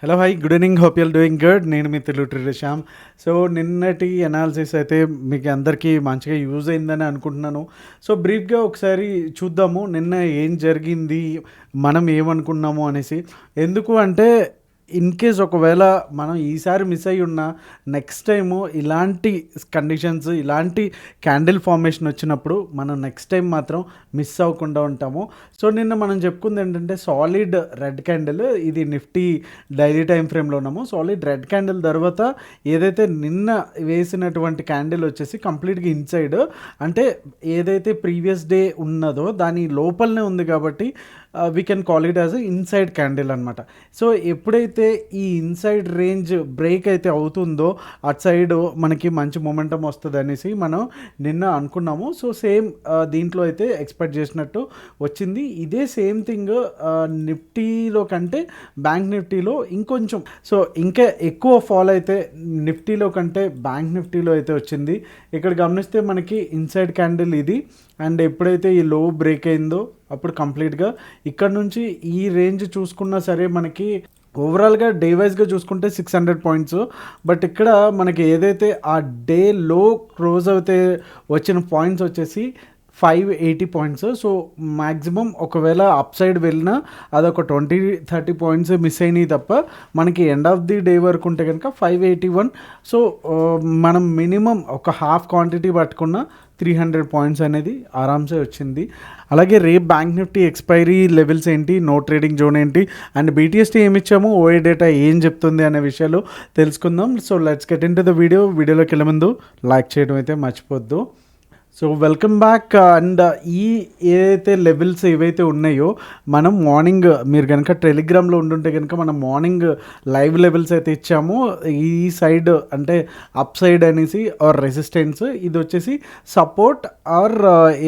Hello hi good evening hope you'll doing good. నేను మీ Telugu Shyam. So నిన్నటి analysis అయితే మీకు అందరికీ మంచిగా యూజ్ అయిందని అనుకుంటున్నాను. సో బ్రీఫ్గా ఒకసారి చూద్దాము నిన్న ఏం జరిగింది, మనం ఏమనుకున్నాము అనేసి. ఎందుకు అంటే ఇన్ కేస్ ఒకవేళ మనం ఈసారి మిస్ అయ్యి ఉన్న నెక్స్ట్ టైము ఇలాంటి కండిషన్స్, ఇలాంటి క్యాండిల్ ఫార్మేషన్ వచ్చినప్పుడు మనం నెక్స్ట్ టైం మాత్రం మిస్ అవ్వకుండా ఉంటాము. సో నిన్న మనం చెప్పుకుంది ఏంటంటే సాలిడ్ రెడ్ క్యాండిల్, ఇది నిఫ్టీ డైలీ టైం ఫ్రేమ్లో ఉన్నాము. సాలిడ్ రెడ్ క్యాండిల్ తర్వాత ఏదైతే నిన్న వేసినటువంటి క్యాండిల్ వచ్చేసి కంప్లీట్గా ఇన్సైడ్, అంటే ఏదైతే ప్రీవియస్ డే ఉన్నదో దాని లోపలనే ఉంది కాబట్టి we can call it as inside candle అనమాట. సో ఎప్పుడైతే ఈ ఇన్సైడ్ రేంజ్ బ్రేక్ అయితే అవుతుందో అటు సైడ్ మనకి మంచి మొమెంటం వస్తుంది అనేసి మనం నిన్న అనుకున్నాము. సో సేమ్ దీంట్లో అయితే ఎక్స్పెక్ట్ చేసినట్టు వచ్చింది. ఇదే సేమ్ థింగ్ నిఫ్టీలో కంటే బ్యాంక్ నిఫ్టీలో ఇంకొంచెం, సో ఇంకా ఎక్కువ ఫాల్ అయితే నిఫ్టీలో కంటే బ్యాంక్ నిఫ్టీలో అయితే వచ్చింది. ఇక్కడ గమనిస్తే మనకి ఇన్సైడ్ క్యాండిల్ ఇది, అండ్ ఎప్పుడైతే ఈ లో బ్రేక్ అయిందో అప్పుడు కంప్లీట్గా ఇక్కడ నుంచి ఈ రేంజ్ చూసుకున్నా సరే మనకి ఓవరాల్గా డే వైజ్గా చూసుకుంటే 600 పాయింట్స్. బట్ ఇక్కడ మనకి ఏదైతే ఆ డే లో క్లోజ్ అయితే వచ్చిన పాయింట్స్ వచ్చేసి 580 పాయింట్స్. సో మ్యాక్సిమం ఒకవేళ అప్ సైడ్ వెళ్ళినా అదొక 20-30 పాయింట్స్ మిస్ అయినాయి తప్ప మనకి ఎండ్ ఆఫ్ ది డే వరకు ఉంటే కనుక 581. సో మనం మినిమం ఒక హాఫ్ క్వాంటిటీ పట్టుకున్న 300 పాయింట్స్ అనేది ఆరామ్సే వచ్చింది. అలాగే రేపు బ్యాంక్ నిఫ్టీ ఎక్స్పైరీ లెవెల్స్ ఏంటి, నో ట్రేడింగ్ జోన్ ఏంటి, అండ్ బీటీఎస్టీ ఏమి ఇచ్చాము, ఓఏ డేటా ఏం చెప్తుంది అనే విషయాలు తెలుసుకుందాం. So let's get in to the వీడియోలోకి వెళ్ళే ముందు లైక్ చేయడం అయితే మర్చిపోద్దు. So welcome back. అండ్ ఈ ఏదైతే లెవెల్స్ ఏవైతే ఉన్నాయో మనం మార్నింగ్, మీరు కనుక టెలిగ్రామ్లో ఉండుంటే కనుక మనం మార్నింగ్ లైవ్ లెవెల్స్ అయితే ఇచ్చాము. ఈ సైడ్ అంటే అప్ సైడ్ అనేసి ఆర్ రెసిస్టెన్స్, ఇది వచ్చేసి సపోర్ట్ ఆర్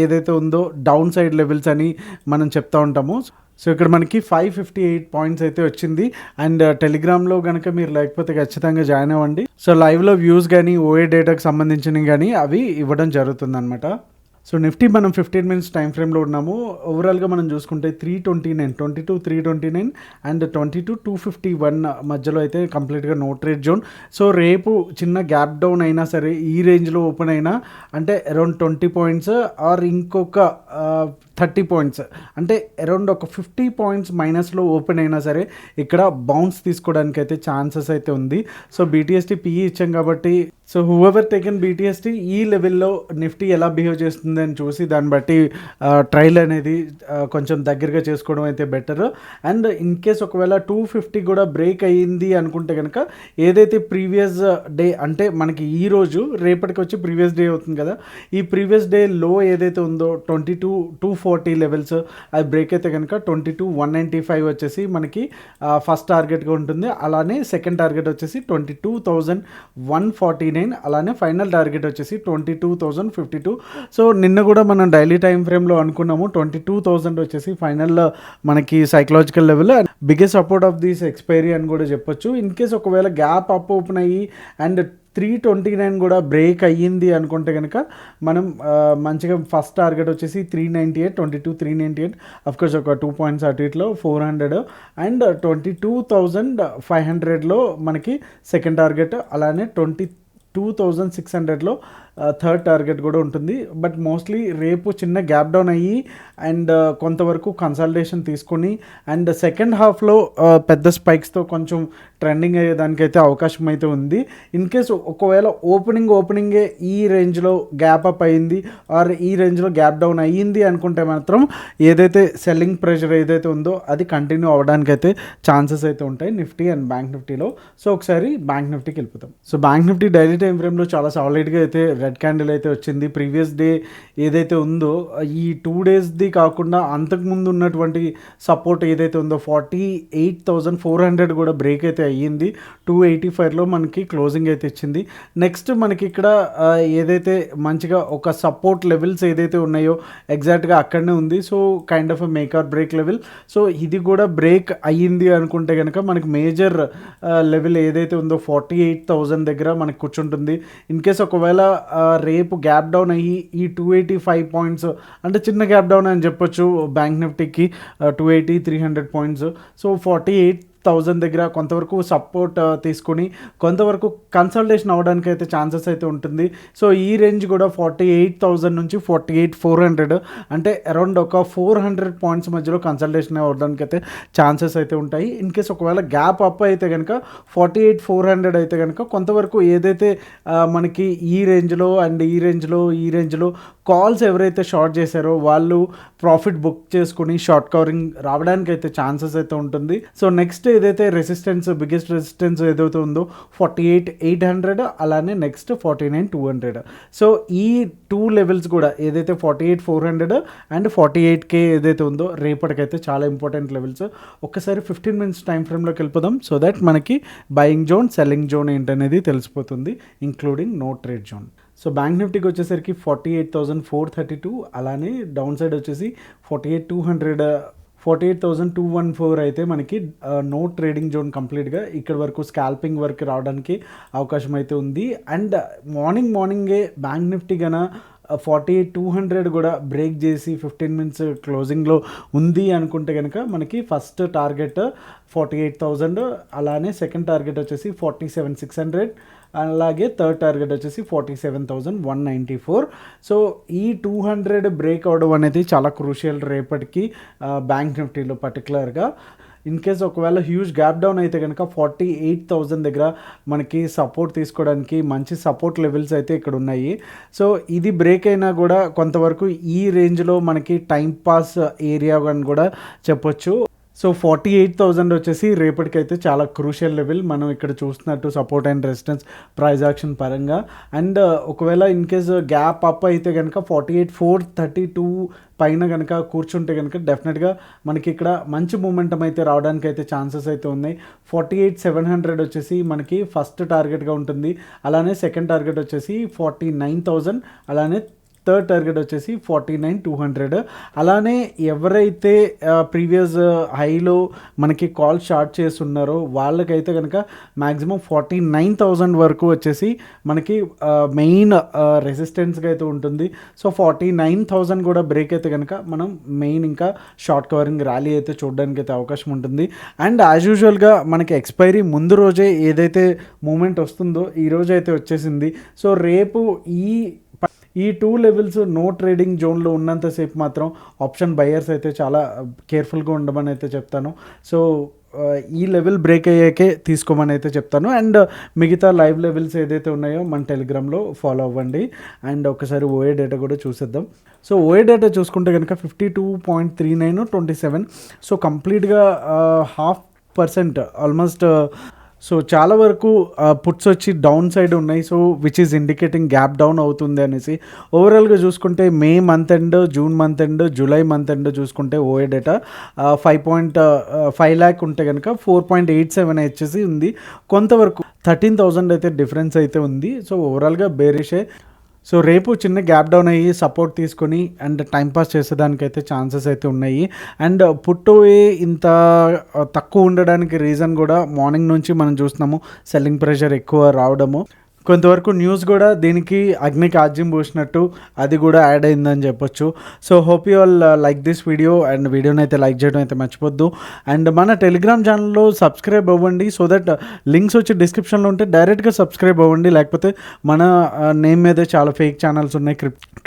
ఏదైతే ఉందో డౌన్ సైడ్ లెవెల్స్ అని మనం చెప్తా ఉంటాము. సో ఇక్కడ మనకి 558 పాయింట్స్ అయితే వచ్చింది. అండ్ టెలిగ్రామ్లో కనుక మీరు లేకపోతే ఖచ్చితంగా జాయిన్ అవ్వండి. సో లైవ్లో వ్యూస్ కానీ ఓఏ డేటాకి సంబంధించినవి కానీ అవి ఇవ్వడం జరుగుతుంది అనమాట. సో నిఫ్టీ మనం 15 మినిట్స్ టైం ఫ్రేమ్లో ఉన్నాము. ఓవరాల్గా మనం చూసుకుంటే 329 అండ్ 251 మధ్యలో అయితే కంప్లీట్గా నో ట్రేడ్ జోన్. సో రేపు చిన్న గ్యాప్ డౌన్ అయినా సరే ఈ రేంజ్లో ఓపెన్ అయినా అంటే అరౌండ్ 20 పాయింట్స్ ఆర్ ఇంకొక 30 పాయింట్స్, అంటే అరౌండ్ ఒక 50 పాయింట్స్ మైనస్లో ఓపెన్ అయినా సరే ఇక్కడ బౌన్స్ తీసుకోవడానికి అయితే ఛాన్సెస్ అయితే ఉంది. సో బీటీఎస్టీ పిఈ ఇచ్చాం కాబట్టి, సో హూఎవర్ టేకెన్ బీటీఎస్టీ ఈ లెవెల్లో నిఫ్టీ ఎలా బిహేవ్ చేస్తుంది అని చూసి దాన్ని బట్టి ట్రైల్ అనేది కొంచెం దగ్గరగా చేసుకోవడం అయితే బెటర్. అండ్ ఇన్ కేస్ ఒకవేళ 250 కూడా బ్రేక్ అయ్యింది అనుకుంటే కనుక ఏదైతే ప్రీవియస్ డే, అంటే మనకి ఈ రోజు రేపటికి వచ్చి ప్రీవియస్ డే అవుతుంది కదా, ఈ ప్రీవియస్ డే లో ఏదైతే ఉందో 22,240 లెవెల్స్ అది బ్రేక్ అయితే కనుక 22,195 వచ్చేసి మనకి ఫస్ట్ టార్గెట్గా ఉంటుంది. అలానే సెకండ్ టార్గెట్ వచ్చేసి 22,149, అలానే ఫైనల్ టార్గెట్ వచ్చేసి 22,052. సో నిన్న కూడా మనం డైలీ టైం ఫ్రేమ్లో అనుకున్నాము 22,000 వచ్చేసి ఫైనల్ మనకి psychological level, biggest support of this expiry అని కూడా చెప్పొచ్చు. ఇన్ కేస్ ఒకవేళ గ్యాప్ అప్ ఓపెన్ అయ్యి అండ్ 329 కూడా బ్రేక్ అయ్యింది అనుకుంటే కనుక మనం మంచిగా ఫస్ట్ టార్గెట్ వచ్చేసి 398, 22,398, అఫ్కోర్స్ ఒక 2 పాయింట్స్ అటు ఇట్లో 400 అండ్ 22,500లో మనకి సెకండ్ టార్గెట్, అలానే 22,600లో థర్డ్ టార్గెట్ కూడా ఉంటుంది. బట్ మోస్ట్లీ రేపు చిన్న గ్యాప్ డౌన్ అయ్యి అండ్ కొంతవరకు కన్సల్టేషన్ తీసుకొని అండ్ సెకండ్ హాఫ్లో పెద్ద స్పైక్స్తో కొంచెం ట్రెండింగ్ అయ్యేదానికైతే అవకాశం అయితే ఉంది. ఇన్ కేస్ ఒకవేళ ఓపెనింగే ఈ రేంజ్లో గ్యాప్ అప్ అయ్యింది ఆర్ ఈ రేంజ్లో గ్యాప్ డౌన్ అయ్యింది అనుకుంటే మాత్రం ఏదైతే సెల్లింగ్ ప్రెషర్ ఏదైతే ఉందో అది కంటిన్యూ అవ్వడానికి అయితే ఛాన్సెస్ అయితే ఉంటాయి నిఫ్టీ అండ్ బ్యాంక్ నిఫ్టీలో. సో ఒకసారి బ్యాంక్ నిఫ్టీకి వెళ్ళిపోతాం. So bank Nifty daily time ఫ్రేమ్లో చాలా సాలిడ్గా అయితే రెడ్ క్యాండిల్ అయితే వచ్చింది. ప్రీవియస్ డే ఏదైతే ఉందో ఈ 2 డేస్ది కాకుండా అంతకుముందు ఉన్నటువంటి సపోర్ట్ ఏదైతే ఉందో 48,400 కూడా బ్రేక్ అయితే అయ్యింది. 285లో మనకి క్లోజింగ్ అయితే ఇచ్చింది. నెక్స్ట్ మనకి ఇక్కడ ఏదైతే మంచిగా ఒక సపోర్ట్ లెవెల్స్ ఏదైతే ఉన్నాయో ఎగ్జాక్ట్గా అక్కడనే ఉంది. So kind of make or break level. So ఇది కూడా బ్రేక్ అయ్యింది అనుకుంటే కనుక మనకి మేజర్ లెవెల్ ఏదైతే ఉందో 48,000 దగ్గర మనకి కూర్చుంటుంది. ఇన్ కేస్ ఒకవేళ రేపు గ్యాప్ డౌన్ అయ్యి ఈ 285 పాయింట్స్, అంటే చిన్న గ్యాప్ డౌన్ అని చెప్పొచ్చు బ్యాంక్ నిఫ్టీకి, 280-300 పాయింట్స్. సో 48 1000 దగ్గర కొంతవరకు సపోర్ట్ తీసుకొని కొంతవరకు కన్సల్టేషన్ అవ్వడానికి అయితే ఛాన్సెస్ అయితే ఉంటుంది. సో ఈ రేంజ్ కూడా 48,000 నుంచి 48,400 అంటే అరౌండ్ ఒక 400 పాయింట్స్ మధ్యలో కన్సల్టేషన్ అవ్వడానికి అయితే ఛాన్సెస్ అయితే ఉంటాయి. ఇన్ కేస్ ఒకవేళ గ్యాప్ అప్ అయితే కనుక 48,400 అయితే కనుక కొంతవరకు ఏదైతే మనకి ఈ రేంజ్లో అండ్ ఈ రేంజ్లో కాల్స్ ఎవరైతే షార్ట్ చేశారో వాళ్ళు ప్రాఫిట్ బుక్ చేసుకుని షార్ట్ కవరింగ్ రావడానికి అయితే ఛాన్సెస్ అయితే ఉంటుంది. సో నెక్స్ట్ ఏదైతే బిగ్గెస్ట్ రెసిస్టెన్స్ ఏదైతే ఉందో 48,800 అలానే నెక్స్ట్ 49,200. సో ఈ 2 లెవెల్స్ కూడా ఏదైతే 48,400 అండ్ 48K ఏదైతే ఉందో రేపటికైతే చాలా ఇంపార్టెంట్ లెవెల్స్. ఒక్కసారి 15 మినిట్స్ టైం ఫ్రేమ్లోకి వెళ్ళిపోదాం సో దట్ మనకి బయింగ్ జోన్ సెల్లింగ్ జోన్ ఏంటనేది తెలిసిపోతుంది, including no trade zone. So bank నిఫ్టీకి వచ్చేసరికి 48,432 అలానే డౌన్ సైడ్ వచ్చేసి 48,214 అయితే మనకి నో ట్రేడింగ్ జోన్ కంప్లీట్గా ఇక్కడ వరకు స్కాల్పింగ్ వరకు రావడానికి అవకాశం అయితే ఉంది. అండ్ మార్నింగే బ్యాంక్ నిఫ్టీ గన 48,200 కూడా బ్రేక్ చేసి 15 మినిట్స్ క్లోజింగ్లో ఉంది అనుకుంటే కనుక మనకి ఫస్ట్ టార్గెట్ 48,000 అలానే సెకండ్ టార్గెట్ వచ్చేసి 47,600 అలాగే థర్డ్ టార్గెట్ వచ్చేసి 47,194. సో ఈ 200 బ్రేక్ అవడం అనేది చాలా క్రూషియల్ రేపటికి బ్యాంక్ నిఫ్టీలో పర్టికులర్గా. ఇన్ కేస్ ఒకవేళ హ్యూజ్ గ్యాప్ డౌన్ అయితే కనుక 48,000 దగ్గర మనకి సపోర్ట్ తీసుకోవడానికి మంచి సపోర్ట్ లెవెల్స్ అయితే ఇక్కడ ఉన్నాయి. సో ఇది బ్రేక్ అయినా కూడా కొంతవరకు ఈ రేంజ్లో మనకి టైం పాస్ ఏరియా అని కూడా చెప్పొచ్చు. సో 48,000 వచ్చేసి రేపటికైతే చాలా క్రూషియల్ లెవెల్ మనం ఇక్కడ చూస్తున్నట్టు support and resistance price action పరంగా. అండ్ ఒకవేళ ఇన్ కేస్ గ్యాప్ అప్ అయితే కనుక 48,432 పైన కనుక కూర్చుంటే కనుక డెఫినెట్గా మనకి ఇక్కడ మంచి మూమెంటం అయితే రావడానికి అయితే ఛాన్సెస్ అయితే ఉన్నాయి. 48,700 వచ్చేసి మనకి ఫస్ట్ టార్గెట్గా ఉంటుంది, అలానే సెకండ్ టార్గెట్ వచ్చేసి 49,000 అలానే థర్డ్ టార్గెట్ వచ్చేసి 49,200. అలానే ఎవరైతే ప్రీవియస్ హైలో మనకి కాల్ షార్ట్ చేస్తున్నారో వాళ్ళకైతే కనుక మ్యాక్సిమం 49,000 వరకు వచ్చేసి మనకి మెయిన్ రెసిస్టెన్స్గా అయితే ఉంటుంది. సో 49,000 కూడా బ్రేక్ అయితే కనుక మనం మెయిన్ ఇంకా షార్ట్ కవరింగ్ ర్యాలీ అయితే చూడడానికి అయితే అవకాశం ఉంటుంది. అండ్ యాజ్ యూజువల్గా మనకి ఎక్స్పైరీ ముందు రోజే ఏదైతే మూమెంట్ వస్తుందో ఈ రోజు అయితే వచ్చేసింది. సో రేపు ఈ 2 లెవెల్స్ నో ట్రేడింగ్ జోన్లో ఉన్నంతసేపు మాత్రం ఆప్షన్ బయర్స్ అయితే చాలా కేర్ఫుల్గా ఉండమని అయితే చెప్తాను. సో ఈ లెవెల్ బ్రేక్ అయ్యాకే తీసుకోమని అయితే చెప్తాను. అండ్ మిగతా లైవ్ లెవెల్స్ ఏదైతే ఉన్నాయో మన టెలిగ్రామ్లో ఫాలో అవ్వండి. అండ్ ఒకసారి ఓఏ డేటా కూడా చూసేద్దాం. సో ఓఏ డేటా చూసుకుంటే కనుక 52.3927. సో కంప్లీట్గా 0.5% ఆల్మోస్ట్. సో చాలా వరకు పుట్స్ వచ్చి డౌన్ సైడ్ ఉన్నాయి. So which is indicating gap down అవుతుంది అనేసి. ఓవరాల్గా చూసుకుంటే May month end, June month end, July month end చూసుకుంటే ఓఏ డేటా 5.5 lakh ఉంటే కనుక 4.87 వచ్చేసి ఉంది. కొంతవరకు 13,000 అయితే డిఫరెన్స్ అయితే ఉంది. సో ఓవరాల్గా బేరిషే. సో రేపు చిన్న గ్యాప్ డౌన్ అయ్యి సపోర్ట్ తీసుకొని అండ్ టైంపాస్ చేసేదానికైతే ఛాన్సెస్ అయితే ఉన్నాయి. అండ్ పుట్టోవే ఇంత తక్కువ ఉండడానికి రీజన్ కూడా మార్నింగ్ నుంచి మనం చూస్తున్నాము సెల్లింగ్ ప్రెషర్ ఎక్కువ రావడము. కొంతవరకు న్యూస్ కూడా దీనికి అగ్నికి ఆజ్యం పోసినట్టు అది కూడా యాడ్ అయిందని చెప్పొచ్చు. So hope you all like this video and వీడియోని అయితే లైక్ చేయడం అయితే మర్చిపోద్దు. అండ్ మన టెలిగ్రామ్ ఛానల్లో సబ్స్క్రైబ్ అవ్వండి. సో దట్ లింక్స్ వచ్చి డిస్క్రిప్షన్లో ఉంటే డైరెక్ట్గా సబ్స్క్రైబ్ అవ్వండి. లేకపోతే మన నేమ్ మీదే చాలా ఫేక్ ఛానల్స్ ఉన్నాయి,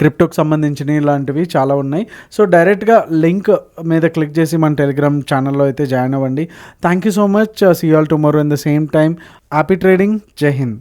క్రిప్టోకి సంబంధించినవి ఇలాంటివి చాలా ఉన్నాయి. సో డైరెక్ట్గా లింక్ మీద క్లిక్ చేసి మన టెలిగ్రామ్ ఛానల్లో అయితే జాయిన్ అవ్వండి. Thank you so much. See you all tomorrow in the same time. Happy trading. జై హింద్.